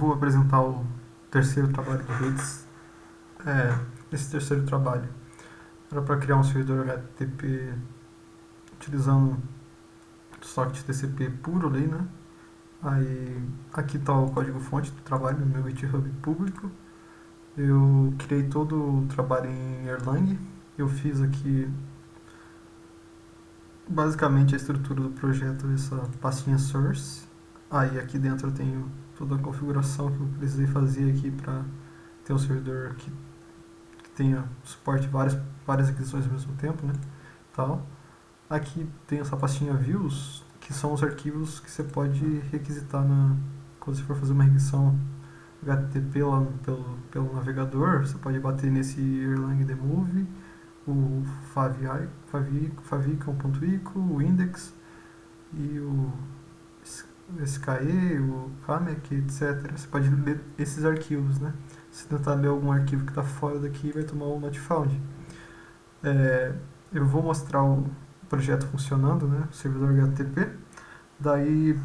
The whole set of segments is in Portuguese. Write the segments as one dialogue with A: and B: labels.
A: vou apresentar o terceiro trabalho de redes. Esse terceiro trabalho era para criar um servidor HTTP utilizando socket TCP puro ali, né? Aí aqui está o código-fonte do trabalho no meu GitHub público. Eu criei todo o trabalho em Erlang. Eu fiz aqui basicamente a estrutura do projeto, essa pastinha source. Aí aqui dentro eu tenho toda a configuração que eu precisei fazer aqui para ter um servidor que tenha suporte várias aquisições ao mesmo tempo, né? Tal. Aqui tem essa pastinha views, que são os arquivos que você pode requisitar quando você for fazer uma requisição HTTP lá pelo navegador. Você pode bater nesse Erlang Demove, o favicon.ico, o index e o SKE, o Kamek, etc. Você pode ler esses arquivos, né? Se tentar ler algum arquivo que está fora daqui, vai tomar um not found. Eu vou mostrar o projeto funcionando, né? O servidor HTTP. Daí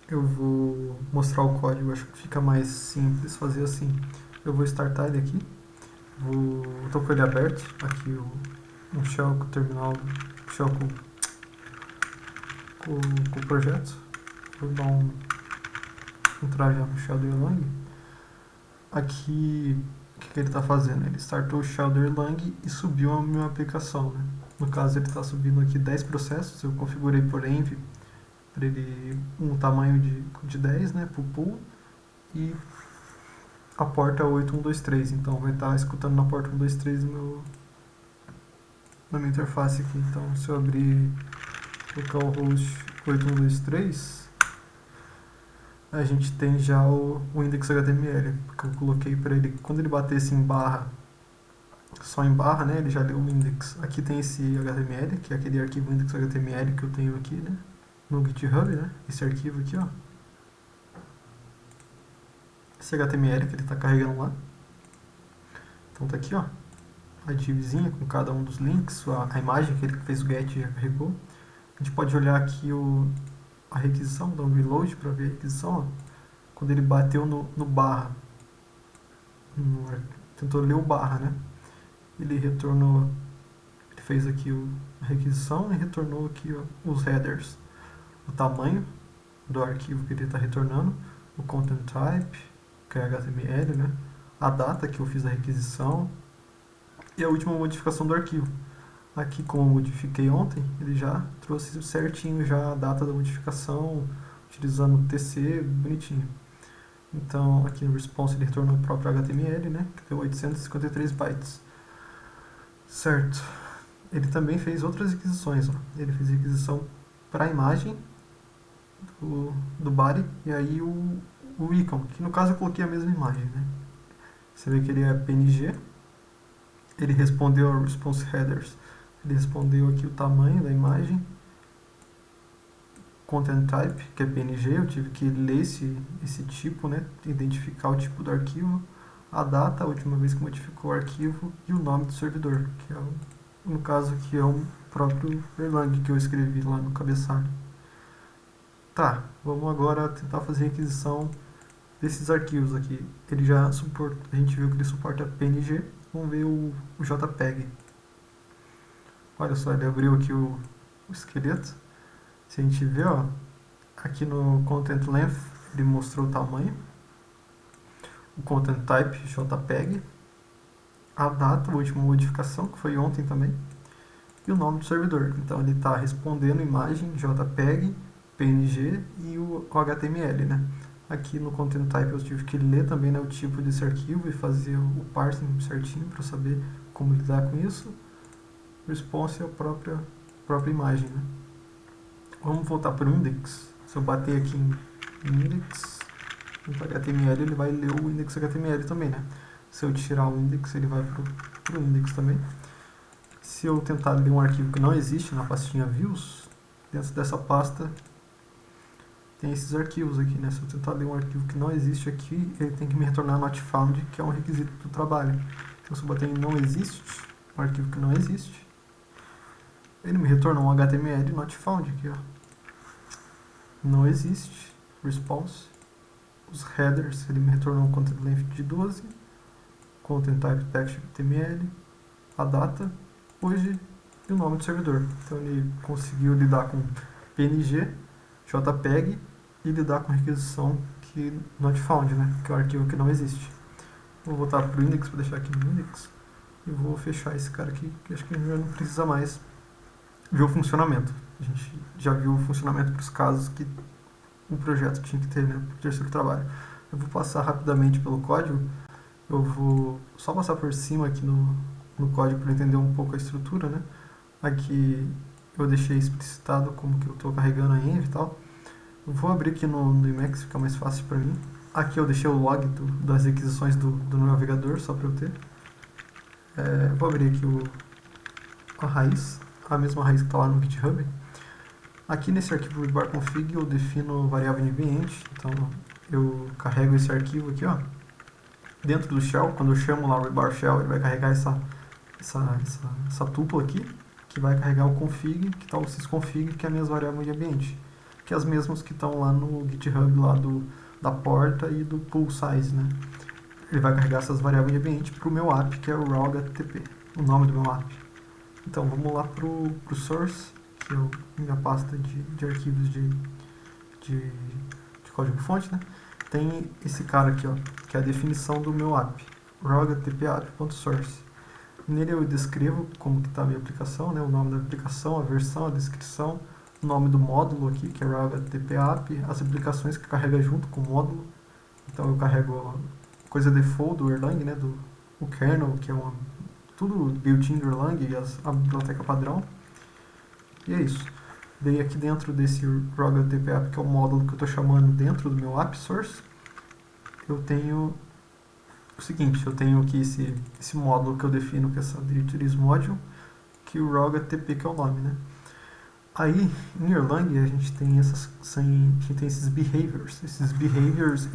A: eu vou mostrar o código, acho que fica mais simples fazer assim. Eu vou startar ele aqui. Estou com ele aberto. Aqui um shell com o terminal, shell com o projeto. Vou dar entrar já no shell do Erlang. Aqui, o que ele está fazendo? Ele startou o shell do Erlang e subiu a minha aplicação, né? No caso, ele está subindo aqui 10 processos. Eu configurei por env para ele um tamanho de 10, né, para o pool, e a porta é 8123, então vai estar escutando na porta 123 na minha interface aqui. Então, se eu abrir localhost 8123, a gente tem já o index HTML, porque eu coloquei para ele, quando ele batesse em barra, só em barra, né, ele já leu o index. Aqui tem esse HTML, que é aquele arquivo index.html que eu tenho aqui, né, no GitHub, né, esse arquivo aqui, ó. Esse HTML que ele está carregando lá. Então tá aqui, ó, a divzinha com cada um dos links, a imagem que ele fez o get já carregou. A gente pode olhar aqui a requisição, dar um reload para ver a requisição, ó. Quando ele bateu no barra, tentou ler o barra, né? Ele retornou, ele fez aqui a requisição e retornou aqui, ó, os headers, o tamanho do arquivo que ele está retornando, o content type, que é HTML, né? A data que eu fiz a requisição e a última modificação do arquivo. Aqui, como eu modifiquei ontem, ele já trouxe certinho já a data da modificação, utilizando o TC bonitinho. Então, aqui no response ele retornou o próprio HTML, né, que deu 853 bytes. Certo. Ele também fez outras requisições. Ó. Ele fez requisição para a imagem do body e aí o icon, que no caso eu coloquei a mesma imagem. Né. Você vê que ele é PNG. Ele respondeu ao response headers. Ele respondeu aqui o tamanho da imagem, content type, que é PNG, eu tive que ler esse tipo, né, identificar o tipo do arquivo, a data, a última vez que modificou o arquivo, e o nome do servidor, que é no caso aqui é o próprio Erlang que eu escrevi lá no cabeçalho. Tá, vamos agora tentar fazer a requisição desses arquivos aqui. Ele já suporta, a gente viu que ele suporta PNG, vamos ver o JPEG. Olha só, ele abriu aqui o esqueleto. Se a gente ver, ó, aqui no Content Length, ele mostrou o tamanho, o Content Type JPEG, a data, a última modificação, que foi ontem também, e o nome do servidor. Então ele está respondendo imagem, JPEG, PNG e o HTML, né? Aqui no Content Type eu tive que ler também, né, o tipo desse arquivo e fazer o parsing certinho para saber como lidar com isso. Response é a própria imagem, né? Vamos voltar para o index. Se eu bater aqui em index, no HTML, ele vai ler o index HTML também, né? Se eu tirar o index, ele vai para o index também. Se eu tentar ler um arquivo que não existe na pastinha views, dentro dessa pasta tem esses arquivos aqui, né? Se eu tentar ler um arquivo que não existe aqui, ele tem que me retornar not found, que é um requisito do trabalho. Então se eu bater em não existe, um arquivo que não existe, ele me retornou um HTML not found aqui, ó. Não existe. Response. os headers, ele me retornou um content length de 12, content type text HTML, a data, hoje e o nome do servidor. Então ele conseguiu lidar com PNG, JPEG e lidar com requisição que not found, né? Que é um arquivo que não existe. Vou voltar para o index para deixar aqui no index e vou fechar esse cara aqui, que acho que a gente já não precisa mais ver o funcionamento. A gente já viu o funcionamento para os casos que o projeto tinha que ter, né? Para o terceiro trabalho. Eu vou passar rapidamente pelo código. Eu vou só passar por cima aqui no código para entender um pouco a estrutura, né? Aqui eu deixei explicitado como que eu estou carregando a env e tal. Eu vou abrir aqui no Emacs, fica mais fácil para mim. Aqui eu deixei o log das requisições do navegador, só para eu ter. Vou abrir aqui a raiz, a mesma raiz que está lá no GitHub. Aqui nesse arquivo rebar.config eu defino variável de ambiente, então eu carrego esse arquivo aqui, ó, dentro do shell. Quando eu chamo lá o rebar shell, ele vai carregar essa tupla aqui, que vai carregar o config, que está o sysconfig, que é as minhas variáveis de ambiente, que é as mesmas que estão lá no GitHub lá da porta e do pool size, né? Ele vai carregar essas variáveis de ambiente para o meu app, que é o raw.htp, o nome do meu app. Então vamos lá para o source, que é a minha pasta de arquivos de código-fonte, né? Tem esse cara aqui, ó, que é a definição do meu app, raw.htp app.source. Nele eu descrevo como que está a minha aplicação, né? O nome da aplicação, a versão, a descrição, o nome do módulo aqui, que é raw.htp app, as aplicações que carrega junto com o módulo. Então eu carrego coisa default do Erlang, né? O kernel, que é tudo built-in do Erlang e a biblioteca padrão. E é isso. Daí aqui dentro desse raw.htp app, que é o módulo que eu estou chamando dentro do meu app source, eu tenho o seguinte, eu tenho aqui esse módulo que eu defino, que é essa directories module, que o raw.htp, que é o nome, né? Aí, em Erlang, a gente tem esses behaviors. Esses behaviors,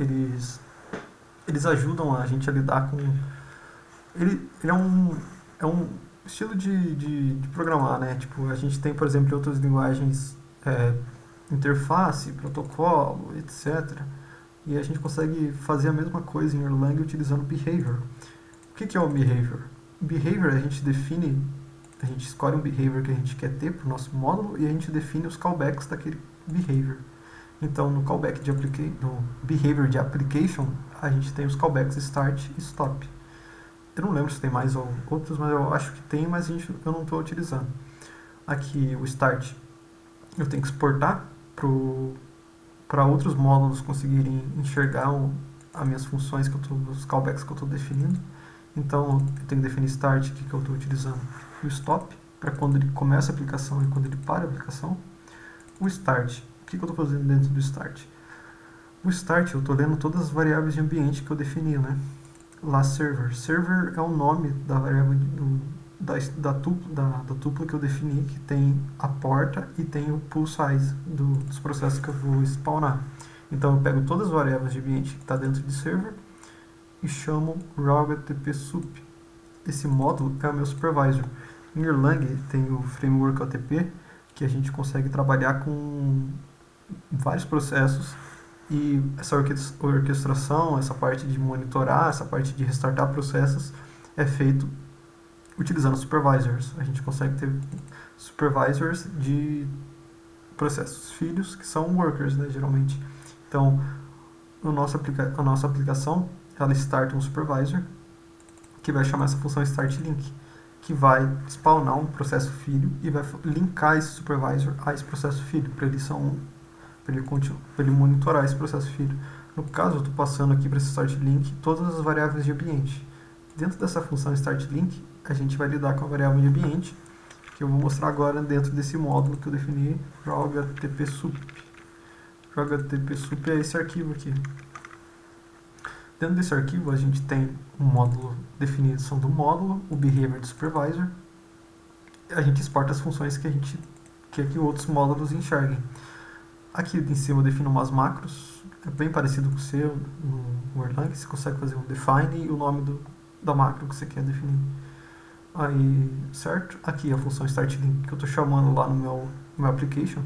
A: eles ajudam a gente a lidar com... Ele é um estilo de programar, né? Tipo, a gente tem, por exemplo, em outras linguagens, interface, protocolo, etc. E a gente consegue fazer a mesma coisa em Erlang utilizando behavior. O que é o behavior? Behavior, a gente escolhe um behavior que a gente quer ter para o nosso módulo e a gente define os callbacks daquele behavior. Então, no behavior de application, a gente tem os callbacks start e stop. Eu não lembro se tem mais ou outros, mas eu acho que tem, mas eu não estou utilizando. Aqui, o start, eu tenho que exportar para outros módulos conseguirem enxergar as minhas funções, os callbacks que eu estou definindo. Então, eu tenho que definir start, que eu estou utilizando. O stop, para quando ele começa a aplicação e quando ele para a aplicação. O start, o que eu estou fazendo dentro do start? O start, eu estou lendo todas as variáveis de ambiente que eu defini, né? Lá server. Server é o nome da variável da tupla que eu defini, que tem a porta e tem o pool size dos processos que eu vou spawnar. Então eu pego todas as variáveis de ambiente que está dentro de server e chamo raw.htp sup. Esse módulo é o meu supervisor. Em Erlang tem o framework OTP, que a gente consegue trabalhar com vários processos. E essa orquestração, essa parte de monitorar, essa parte de restartar processos é feito utilizando supervisors. A gente consegue ter supervisors de processos filhos, que são workers, né, geralmente. Então, a nossa aplicação, ela starta um supervisor, que vai chamar essa função startLink, que vai spawnar um processo filho e vai linkar esse supervisor a esse processo filho, para ele monitorar esse processo filho. No caso, eu estou passando aqui para esse startLink todas as variáveis de ambiente. Dentro dessa função startLink, a gente vai lidar com a variável de ambiente, que eu vou mostrar agora dentro desse módulo que eu defini, raw.htp sup. Raw.htp sup é esse arquivo aqui. Dentro desse arquivo, a gente tem um módulo, definição do módulo, o behavior do supervisor. A gente exporta as funções que a gente quer que outros módulos enxerguem. Aqui em cima eu defino umas macros, é bem parecido com o seu, no Erlang, você consegue fazer um define e o nome da macro que você quer definir. Aí, certo? Aqui a função startLink que eu estou chamando lá no meu application,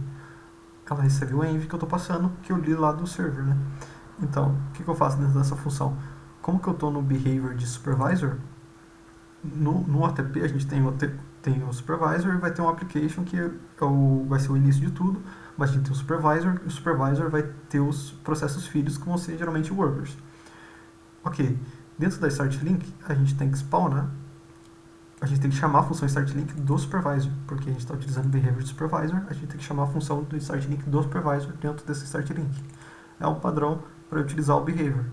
A: ela recebe o env que eu estou passando, que eu li lá do server, né? Então, o que eu faço dentro dessa função? Como que eu estou no behavior de supervisor, no OTP a gente tem o supervisor e vai ter um application que vai ser o início de tudo, mas a gente tem o supervisor e o supervisor vai ter os processos filhos que vão ser geralmente workers. Ok, dentro da startLink a gente tem que spawnar, a gente tem que chamar a função startLink do supervisor, porque a gente está utilizando o behavior do supervisor, a gente tem que chamar a função do startLink do supervisor dentro desse startLink. É um padrão para utilizar o behavior.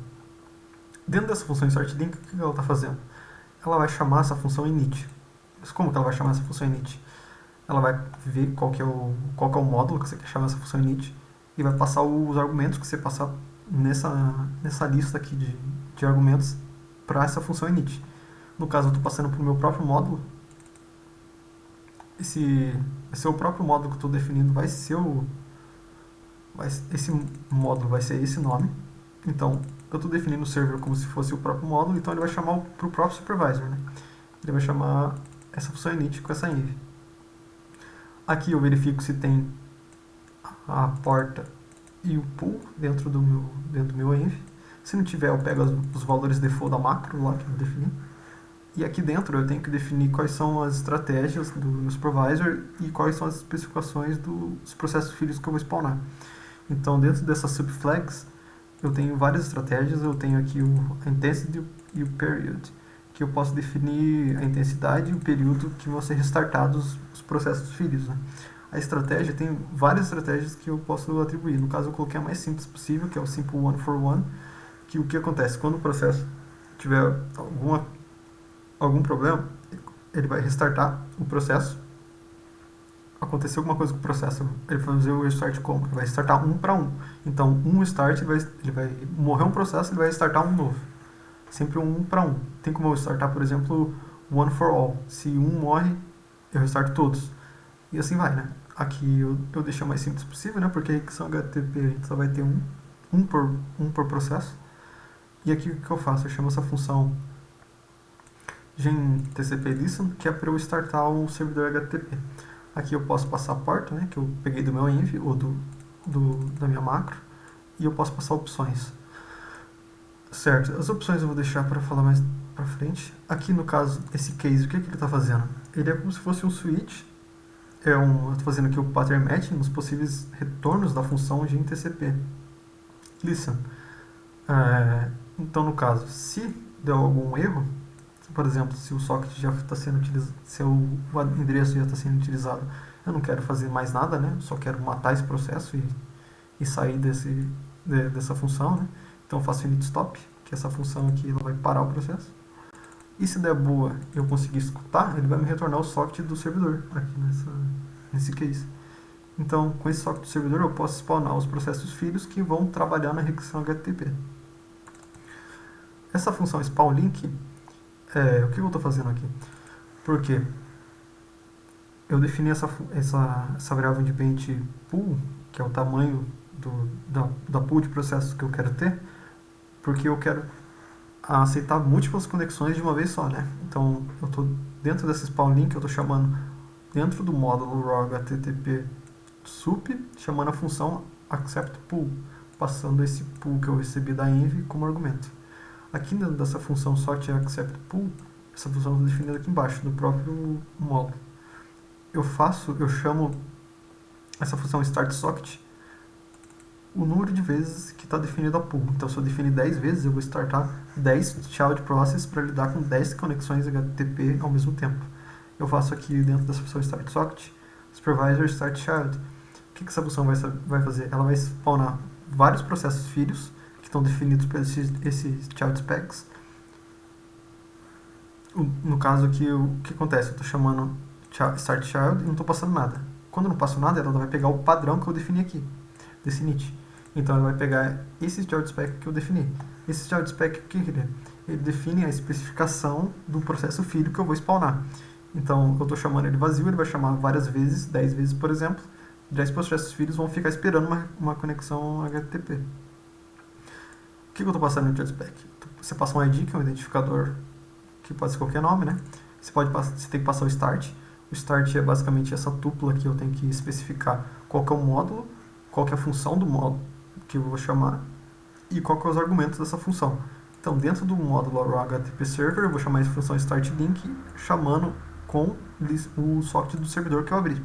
A: Dentro dessa função startLink, o que ela está fazendo? Ela vai chamar essa função init. Mas como que ela vai chamar essa função init? Ela vai ver qual que é o módulo que você quer chamar essa função init e vai passar os argumentos que você passar nessa lista aqui de argumentos para essa função init. No caso, eu estou passando para o meu próprio módulo. Esse o próprio módulo que eu estou definindo esse módulo vai ser esse nome. Então, eu estou definindo o server como se fosse o próprio módulo, então ele vai chamar para o próprio supervisor, né? Ele vai chamar essa função init com essa env. Aqui eu verifico se tem a porta e o pool dentro do meu env. Se não tiver, eu pego os valores default da macro lá que eu defini. E aqui dentro eu tenho que definir quais são as estratégias do meu supervisor e quais são as especificações dos processos filhos que eu vou spawnar. Então, dentro dessas subflags, eu tenho várias estratégias. Eu tenho aqui a intensity e o period, que eu posso definir a intensidade e o período que vão ser restartados os processos filhos, né? A estratégia, tem várias estratégias que eu posso atribuir. No caso, eu coloquei a mais simples possível, que é o simple one for one, que o que acontece? Quando o processo tiver algum problema, ele vai restartar o processo. Aconteceu alguma coisa com o processo, ele vai fazer o restart como? Ele vai restartar um para um. Então, um start, ele vai morrer um processo, ele vai restartar um novo. Sempre um para um. Tem como eu restartar, por exemplo, one for all. Se um morre, eu restarto todos. E assim vai, né? Aqui eu deixei o mais simples possível, né? Porque a são HTTP a gente só vai ter um por processo. E aqui o que eu faço? Eu chamo essa função gen_tcp_listen, que é para eu startar o servidor HTTP. Aqui eu posso passar a porta, né? Que eu peguei do meu env ou da minha macro. E eu posso passar opções. Certo, as opções eu vou deixar para falar mais para frente. Aqui no caso, esse case, o que ele está fazendo? Ele é como se fosse um switch. Eu estou fazendo aqui o pattern matching nos possíveis retornos da função gen_tcp. Listen. Então, no caso, se deu algum erro, por exemplo, se o socket já está sendo utilizado, se o endereço já está sendo utilizado, eu não quero fazer mais nada, né? Eu só quero matar esse processo e sair dessa função, né? Então eu faço init stop, que essa função aqui ela vai parar o processo. E se der boa eu conseguir escutar, ele vai me retornar o socket do servidor, aqui nesse case. Então, com esse socket do servidor, eu posso spawnar os processos filhos que vão trabalhar na requisição HTTP. Essa função spawnLink, o que eu estou fazendo aqui? Porque eu defini essa variável independente pool, que é o tamanho da pool de processos que eu quero ter, porque eu quero aceitar múltiplas conexões de uma vez só, né? Então, eu estou dentro desse spawnLink, eu estou chamando dentro do módulo raw http sup, chamando a função acceptPool, passando esse pool que eu recebi da env como argumento. Aqui dentro dessa função sort acceptPool, essa função está definida aqui embaixo, do próprio módulo. Eu chamo essa função startSocket o número de vezes que está definido a pool. Então, se eu definir 10 vezes, eu vou startar 10 child process para lidar com 10 conexões HTTP ao mesmo tempo. Eu faço aqui dentro dessa função startSocket, supervisor startChild. O que essa função vai fazer? Ela vai spawnar vários processos filhos que estão definidos por esses child specs. No caso aqui, o que acontece? Eu estou chamando startChild e não estou passando nada. Quando eu não passo nada, ela vai pegar o padrão que eu defini aqui, desse init. Então, ela vai pegar esse child spec que eu defini. Esse child spec, o que ele é? Ele define a especificação do processo filho que eu vou spawnar. Então, eu estou chamando ele vazio, ele vai chamar várias vezes, 10 vezes, por exemplo. 10 processos filhos vão ficar esperando uma conexão HTTP. O que eu estou passando no child spec? Você passa um ID, que é um identificador que pode ser qualquer nome, né? Você tem que passar o start. O start é basicamente essa tupla que eu tenho que especificar qual que é o módulo, qual que é a função do módulo que eu vou chamar e qual que é os argumentos dessa função. Então, dentro do módulo HTTP Server, eu vou chamar essa função startLink, chamando com o socket do servidor que eu abri.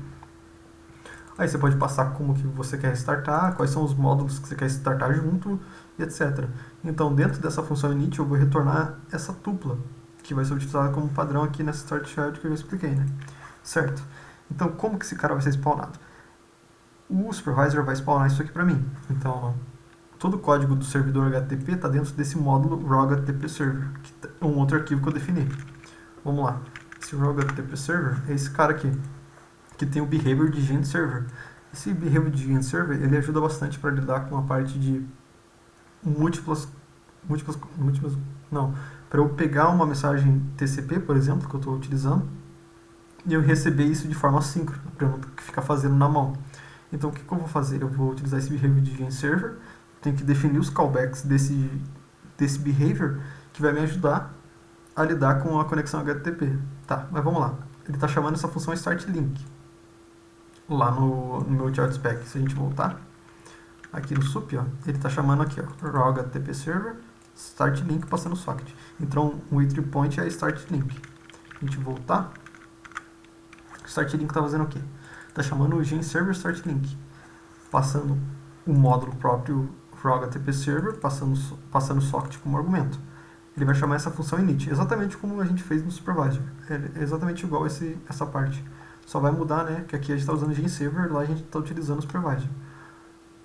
A: Aí você pode passar como que você quer startar, quais são os módulos que você quer startar junto, e etc. Então, dentro dessa função init, eu vou retornar essa tupla, que vai ser utilizada como padrão aqui nessa start child que eu expliquei, né? Certo? Então, como que esse cara vai ser spawnado? O supervisor vai spawnar isso aqui para mim. Então, todo o código do servidor HTTP está dentro desse módulo raw HTTP Server, que é um outro arquivo que eu defini. Vamos lá. Esse raw HTTP Server é esse cara aqui, que tem o behavior de Gen Server. Esse behavior de Gen Server, ele ajuda bastante para lidar com a parte de para eu pegar uma mensagem TCP, por exemplo, que eu estou utilizando, e eu receber isso de forma assíncrona, para eu não ficar fazendo na mão. Então, o que eu vou fazer? Eu vou utilizar esse behavior de Gen Server, tenho que definir os callbacks desse behavior, que vai me ajudar a lidar com a conexão HTTP. Tá, mas vamos lá. Ele está chamando essa função startLink, lá no meu child spec. Se a gente voltar aqui no sup, ó, ele está chamando aqui, ó, raw HTTP Server, startLink passando socket. Então, o entry point é startLink. A gente voltar, startLink está fazendo o quê? Está chamando o Gen Server startLink, passando o módulo próprio raw HTTP Server, passando socket como argumento. Ele vai chamar essa função init, exatamente como a gente fez no supervisor. É exatamente igual essa parte. Só vai mudar, né, que aqui a gente está usando Gen Server, lá a gente está utilizando o supervisor.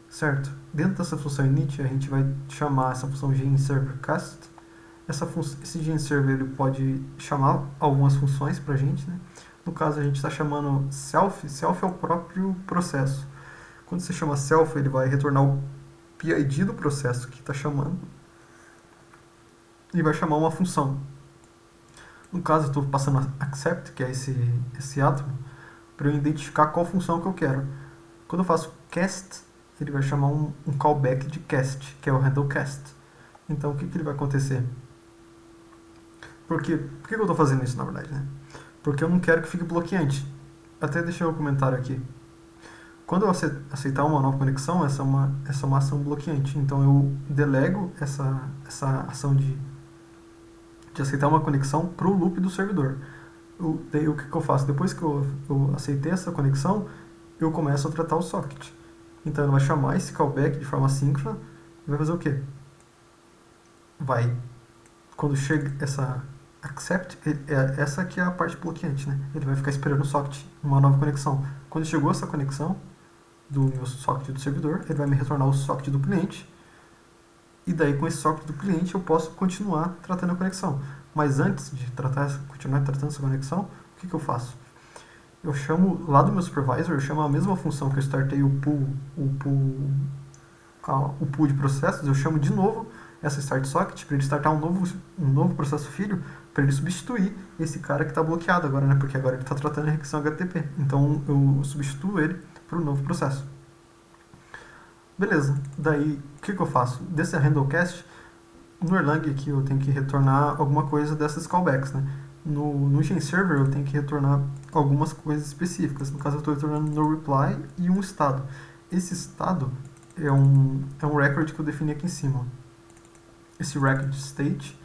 A: Certo? Dentro dessa função init, a gente vai chamar essa função GenServerCast. Esse GenServer ele pode chamar algumas funções para a gente, né? No caso, a gente está chamando self. Self é o próprio processo. Quando você chama self, ele vai retornar o PID do processo que está chamando e vai chamar uma função. No caso, eu estou passando accept, que é esse átomo, para eu identificar qual função que eu quero. Quando eu faço cast, ele vai chamar um callback de cast, que é o handle cast. Então, o que ele vai acontecer? Por que eu estou fazendo isso, na verdade, né? Porque eu não quero que fique bloqueante. Até deixei um comentário aqui. Quando eu aceitar uma nova conexão, essa é uma ação bloqueante. Então, eu delego essa ação de aceitar uma conexão para o loop do servidor. Daí, o que eu faço? Depois que eu aceitei essa conexão, eu começo a tratar o socket. Então, ele vai chamar esse callback de forma síncrona e vai fazer o quê? Quando chega essa accept, essa aqui é a parte bloqueante, né? Ele vai ficar esperando o socket, uma nova conexão. Quando chegou essa conexão do meu socket do servidor, ele vai me retornar o socket do cliente. E daí, com esse socket do cliente, eu posso continuar tratando a conexão. Mas antes de continuar tratando essa conexão, o que eu faço? Eu chamo, lá do meu supervisor, eu chamo a mesma função que eu startei o pool de processos, eu chamo de novo essa start socket para ele startar um novo processo filho, para ele substituir esse cara que está bloqueado agora, né? Porque agora ele está tratando a requisição HTTP. Então eu substituo ele para um novo processo. Beleza, daí o que eu faço? Desse handlecast, no Erlang aqui eu tenho que retornar alguma coisa dessas callbacks, né? No GenServer eu tenho que retornar algumas coisas específicas. No caso eu estou retornando no reply e um estado. Esse estado é um record que eu defini aqui em cima. Esse record state,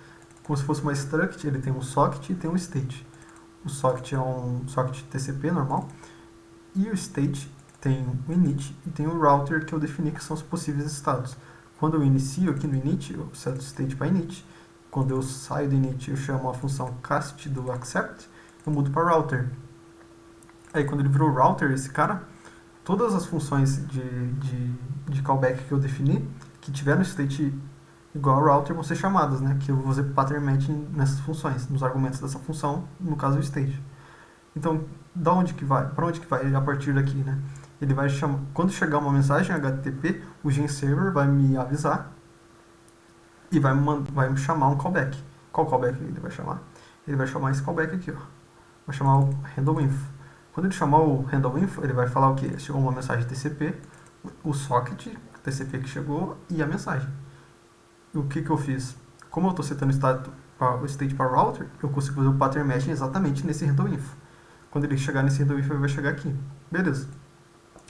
A: como se fosse uma struct, ele tem um socket e tem um state. O socket é um socket TCP normal e o state tem o init e tem o router que eu defini que são os possíveis estados. Quando eu inicio aqui no init, eu seto o state para init. Quando eu saio do init, eu chamo a função cast do accept, eu mudo para router. Aí quando ele virou router, esse cara, todas as funções de callback que eu defini, que tiver no state igual ao router, vão ser chamadas, né? Que eu vou fazer pattern matching nessas funções, nos argumentos dessa função, no caso o state. Então, para onde que vai a partir daqui, né? Ele vai chamar, quando chegar uma mensagem HTTP, o GenServer vai me avisar e vai me chamar um callback. Qual callback ele vai chamar? Ele vai chamar esse callback aqui, ó. Vai chamar o handleinfo. Quando ele chamar o handleinfo, ele vai falar o quê? Chegou uma mensagem TCP, o socket TCP que chegou e a mensagem. E o que eu fiz? Como eu estou setando o state para router, eu consigo fazer o pattern matching exatamente nesse handleinfo. Quando ele chegar nesse handleinfo, ele vai chegar aqui. Beleza.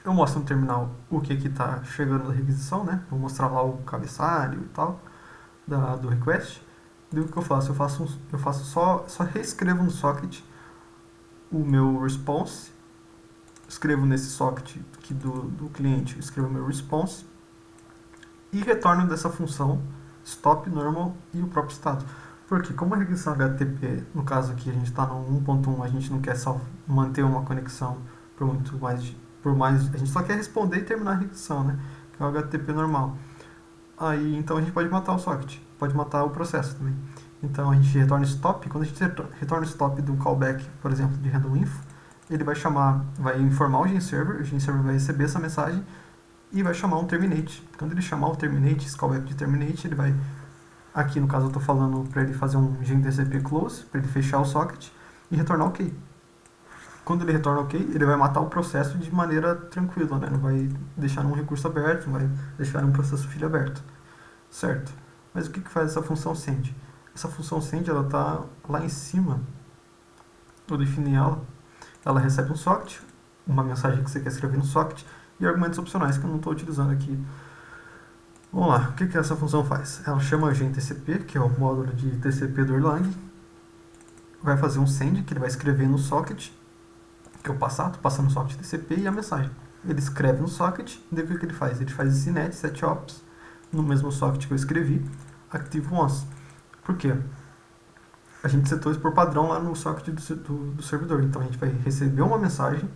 A: Eu mostro no terminal o que está chegando da requisição, né? Vou mostrar lá o cabeçalho e tal do request. Daí o que eu faço? Eu faço só reescrevo no socket o meu response, escrevo nesse socket aqui do cliente, escrevo o meu response e retorno dessa função stop, normal e o próprio estado. Porque como a requisição HTTP, no caso aqui a gente está no 1.1, a gente não quer só manter uma conexão por mais, a gente só quer responder e terminar a requisição, né? Que é o HTTP normal. Aí então a gente pode matar o socket, pode matar o processo também. Então a gente retorna stop, quando a gente retorna stop do callback, por exemplo, de handle info, ele vai informar o GenServer vai receber essa mensagem e vai chamar um terminate. Quando ele chamar o terminate, esse callback de terminate, ele vai, aqui no caso eu estou falando para ele fazer um GenTCP close, para ele fechar o socket e retornar OK. Quando ele retorna OK, ele vai matar o processo de maneira tranquila, né? Não vai deixar um recurso aberto, não vai deixar um processo filho aberto. Certo? Mas o que faz essa função send? Essa função send, ela está lá em cima. Eu defini ela recebe um socket, uma mensagem que você quer escrever no socket, e argumentos opcionais que eu não estou utilizando aqui. Vamos lá, o que essa função faz? Ela chama o GenTCP, que é o módulo de TCP do Erlang, vai fazer um send, que ele vai escrever no socket, que eu estou passando no socket TCP e a mensagem. Ele escreve no socket, e daí o que ele faz? Ele faz esse net, set ops, no mesmo socket que eu escrevi, active once. Por quê? A gente setou isso por padrão lá no socket do servidor. Então a gente vai receber uma mensagem,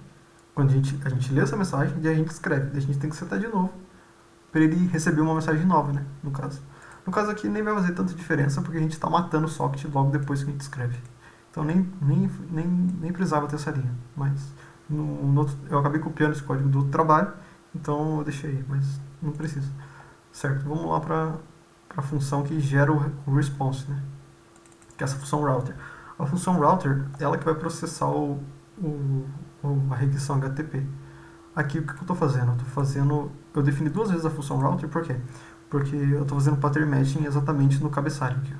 A: quando a gente lê essa mensagem, e a gente escreve. Daí a gente tem que setar de novo para ele receber uma mensagem nova, né? No caso. No caso aqui nem vai fazer tanta diferença, porque a gente está matando o socket logo depois que a gente escreve. Então nem precisava ter essa linha. Mas eu acabei copiando esse código do outro trabalho, então eu deixei aí, mas não precisa. Certo, vamos lá para a função que gera o response, né? Que é essa função router. A função router, ela que vai processar a requisição HTTP. Aqui o que eu estou fazendo? Eu defini duas vezes a função router, por quê? Porque eu estou fazendo pattern matching exatamente no cabeçalho aqui.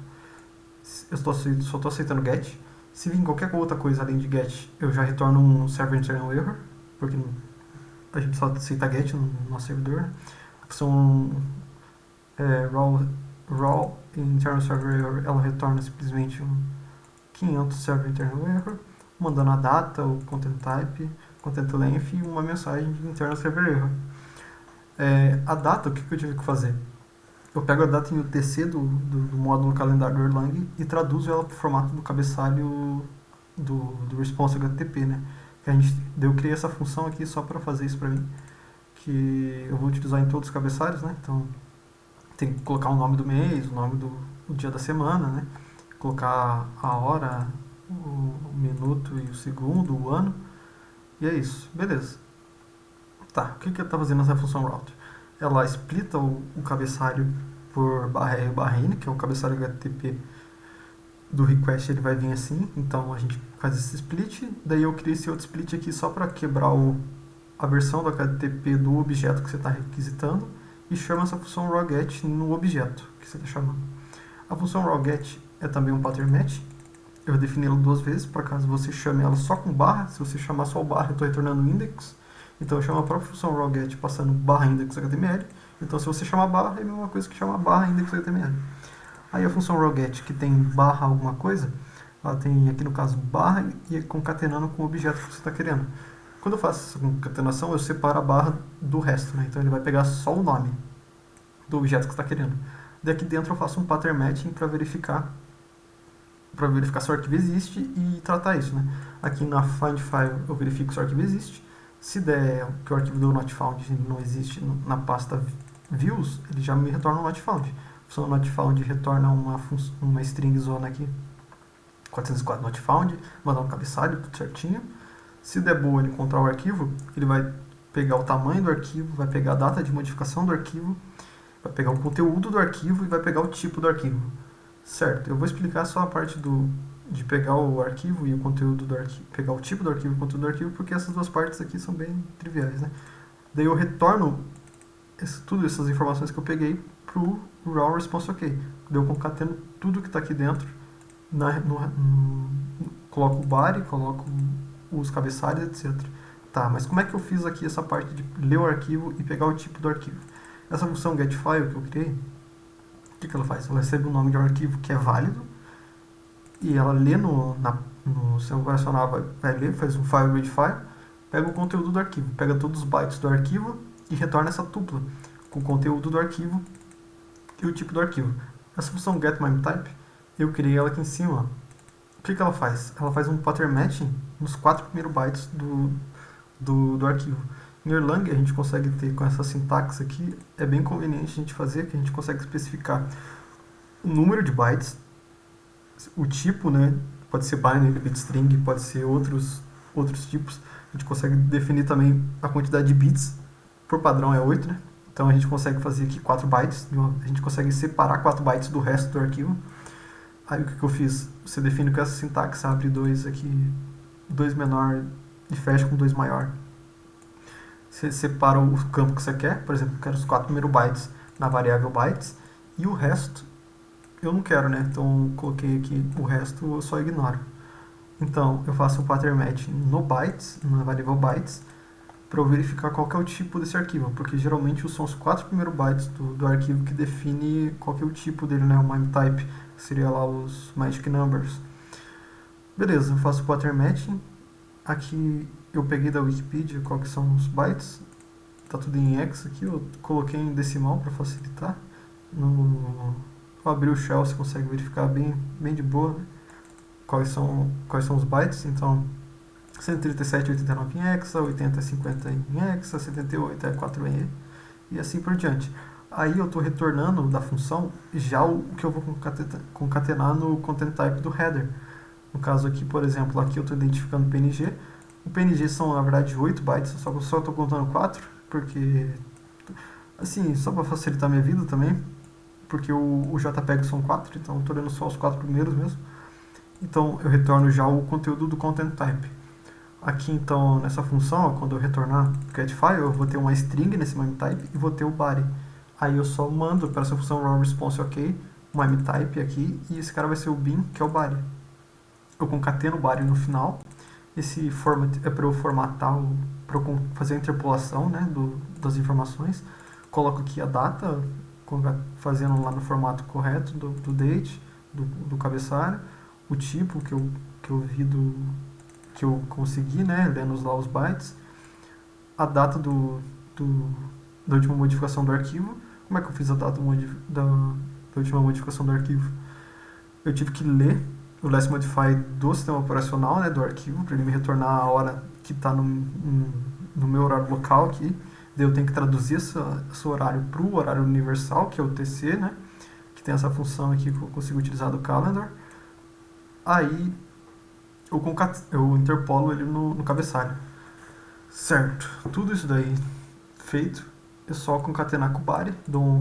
A: Eu só estou aceitando get. Se vir qualquer outra coisa além de get, eu já retorno um server internal error, porque a gente só aceita get no nosso servidor. A função raw internal server error, ela retorna simplesmente um 500 server internal error, mandando a data, o content type, content length e uma mensagem de internal server error. A data, o que eu tive que fazer? Eu pego a data em UTC do módulo calendário do Erlang e traduzo ela para o formato do cabeçalho do response HTTP, né? Eu criei essa função aqui só para fazer isso para mim, que eu vou utilizar em todos os cabeçalhos, né? Então tem que colocar o nome do mês, o nome do dia da semana, né? Colocar a hora, o minuto e o segundo, o ano, e é isso, beleza. Tá, o que ela está fazendo nessa função route? Ela splita o cabeçalho por /r e /n, que é o cabeçalho HTTP do request, ele vai vir assim, então a gente faz esse split, daí eu criei esse outro split aqui só para quebrar a versão do HTTP do objeto que você está requisitando e chama essa função rawget no objeto que você está chamando. A função rawget é também um pattern match, eu defini ela duas vezes, para caso você chame ela só com barra, se você chamar só o barra eu estou retornando index, então eu chamo a própria função rawget passando barra index.html, então se você chamar barra é a mesma coisa que chamar barra index.html. Aí a função rawget que tem barra alguma coisa, ela tem aqui no caso barra e concatenando com o objeto que você está querendo. Quando eu faço essa concatenação, eu separo a barra do resto, né? Então ele vai pegar só o nome do objeto que você está querendo. Daqui dentro eu faço um pattern matching para verificar se o arquivo existe e tratar isso, né? Aqui na find file eu verifico se o arquivo existe. Se der que o arquivo do not found não existe na pasta views, ele já me retorna um not found. A função not found retorna uma string zona aqui, 404 not found, mandar um cabeçalho, tudo certinho. Se der boa ele encontrar o arquivo, ele vai pegar o tamanho do arquivo, vai pegar a data de modificação do arquivo, vai pegar o conteúdo do arquivo e vai pegar o tipo do arquivo. Certo, eu vou explicar só a parte de pegar o arquivo e o conteúdo do arquivo, pegar o tipo do arquivo e o conteúdo do arquivo, porque essas duas partes aqui são bem triviais, né? Daí eu retorno tudo essas informações que eu peguei pro raw response OK. Daí eu concateno tudo que está aqui dentro, coloco o body, coloco os cabeçalhos, etc. Tá, mas como é que eu fiz aqui essa parte de ler o arquivo e pegar o tipo do arquivo? Essa função getFile que eu criei, o que ela faz? Ela recebe o nome de um arquivo que é válido e ela lê no sistema operacional, vai ler, faz um file read file, pega o conteúdo do arquivo, pega todos os bytes do arquivo e retorna essa tupla com o conteúdo do arquivo e o tipo do arquivo. Essa função getMyType, eu criei ela aqui em cima. O que ela faz? Ela faz um pattern matching nos 4 primeiros bytes do arquivo. Em Erlang a gente consegue ter com essa sintaxe aqui, é bem conveniente a gente fazer, que a gente consegue especificar o número de bytes, o tipo, né? Pode ser binary, bitstring, pode ser outros tipos. A gente consegue definir também a quantidade de bits, por padrão é 8, né? Então a gente consegue fazer aqui 4 bytes, a gente consegue separar 4 bytes do resto do arquivo. Aí o que eu fiz? Você define com essa sintaxe, abre 2 aqui, 2 menor e fecha com 2 maior. Você separa o campo que você quer, por exemplo, eu quero os 4 primeiros bytes na variável bytes, e o resto eu não quero, né? Então coloquei aqui o resto, eu só ignoro. Então eu faço um pattern match no bytes, na variável bytes, para eu verificar qual que é o tipo desse arquivo, porque geralmente são os 4 primeiros bytes do arquivo que define qual que é o tipo dele, né? O MIME-type, seria lá os magic numbers. Beleza, eu faço o pattern matching. Aqui eu peguei da Wikipedia qual que são os bytes. Tá tudo em hex aqui, eu coloquei em decimal para facilitar. Ao abrir o shell você consegue verificar bem de boa, né? quais são os bytes. Então 137,89 em hexa, 80 é 50 em hexa, 78 é 4 em E, e assim por diante. Aí eu estou retornando da função já o que eu vou concatenar no content type do header. No caso aqui, por exemplo, aqui eu estou identificando o PNG. O PNG são, na verdade, 8 bytes, só estou contando 4, porque, assim, só para facilitar minha vida também, porque o JPEG são 4, então estou lendo só os 4 primeiros mesmo. Então eu retorno já o conteúdo do content type. Aqui então, nessa função, quando eu retornar o getFile, eu vou ter uma string nesse MIME-type e vou ter o body. Aí eu só mando para essa função raw_response ok, MIME-type aqui, e esse cara vai ser o bin, que é o body. Eu concateno o body no final. Esse format é para eu formatar, para eu fazer a interpolação, né, das informações. Coloco aqui a data, fazendo lá no formato correto do date, do cabeçalho, o tipo que eu vi que eu consegui, né, lendo lá os bytes, a data da última modificação do arquivo. Como é que eu fiz a data da última modificação do arquivo? Eu tive que ler o last modify do sistema operacional, né, do arquivo, para ele me retornar a hora que está no meu horário local aqui. Daí eu tenho que traduzir esse horário para o horário universal, que é o TC, né, que tem essa função aqui que eu consigo utilizar do calendar. Aí eu interpolo ele no cabeçalho. Certo, tudo isso daí feito, é só concatenar com o body,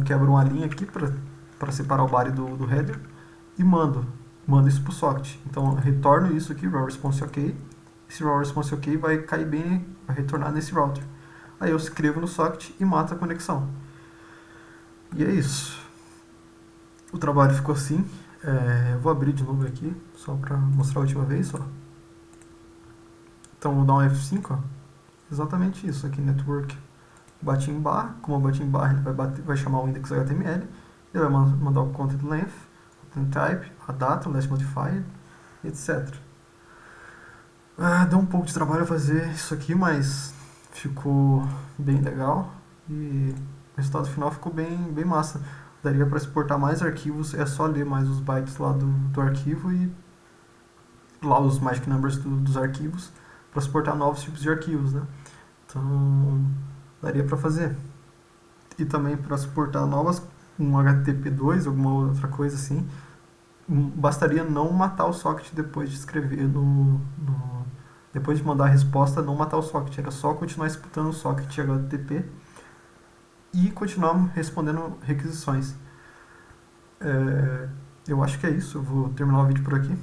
A: quebro uma linha aqui para separar o body do header e mando isso para o socket. Então eu retorno isso aqui, raw_response ok. Esse raw_response ok vai cair bem, vai retornar nesse router. Aí eu escrevo no socket e mato a conexão. E é isso. O trabalho ficou assim. Eu vou abrir de novo aqui, só para mostrar a última vez. Ó. Então vou dar um F5, ó. Exatamente isso aqui, network. Bati em barra, como eu bati em barra, ele vai chamar o index.html, ele vai mandar o content length, content type, a data, o last modifier, etc. Deu um pouco de trabalho fazer isso aqui, mas ficou bem legal e o resultado final ficou bem massa. Daria para exportar mais arquivos, é só ler mais os bytes lá do arquivo e lá os magic numbers dos arquivos para exportar novos tipos de arquivos, né? Então daria para fazer. E também para suportar novas, um HTTP2, alguma outra coisa assim, bastaria não matar o socket depois de escrever depois de mandar a resposta, não matar o socket, era só continuar disputando o socket HTTP e continuar respondendo requisições. Eu acho que é isso, eu vou terminar o vídeo por aqui.